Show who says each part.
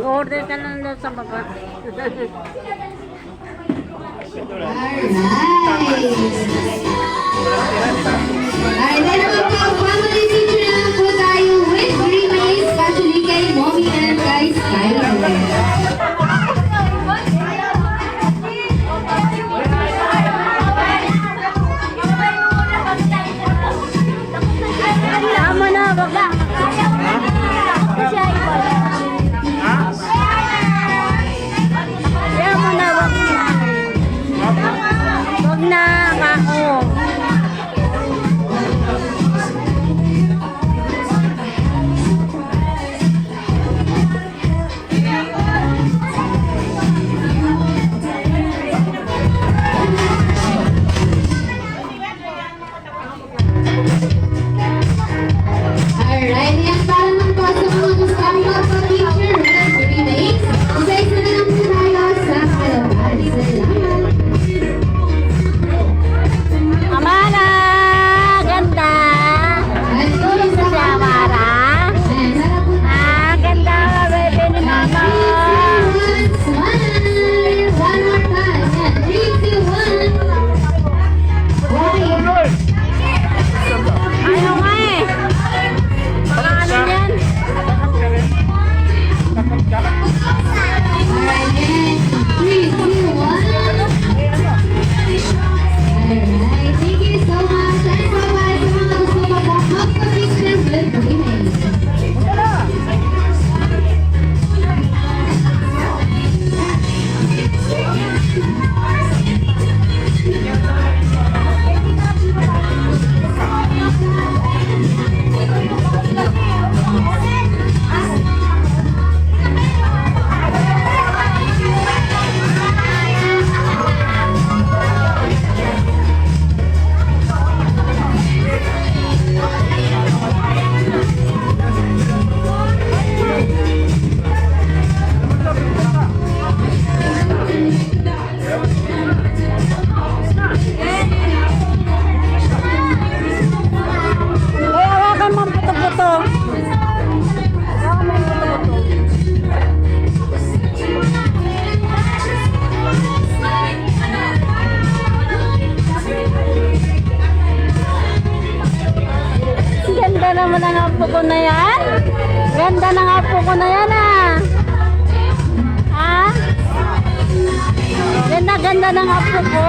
Speaker 1: Mag-order ka lang doon sa baba.
Speaker 2: Alright, then naman po, family picture na lang po tayo with Green Maze, especially kay Mommy and kay Skyler.
Speaker 1: Tama na, baba. Kaya mo na, wag na. Wag na, kako.
Speaker 2: Alright, yan para naman po sa mga gusto ang magpa-picture with Green Maze. Isa-isa na lang po tayo sa halaman. Salamat.
Speaker 1: Amara, ganda.
Speaker 2: At yun sa
Speaker 1: Amara.
Speaker 2: Ayan, para po
Speaker 1: Ah, ganda ka, baby ni mama.
Speaker 2: Smile! One more time. Yan, 3, 2, 1. Okay.
Speaker 1: Ayaw nga eh. Baka ano yan?
Speaker 2: Alright, yan. 3, 2, 1. Alright, thank you so much. And bye-bye sa mga gusto pa po magpa-picture with Green Maze.
Speaker 1: Ay, hawakan mo ang puto-puto. Hawakan mo ang puto-puto. Ganda naman ang apo ko na yan. Ganda ng apo ko na yan ah. Ha? Ganda ng apo ko.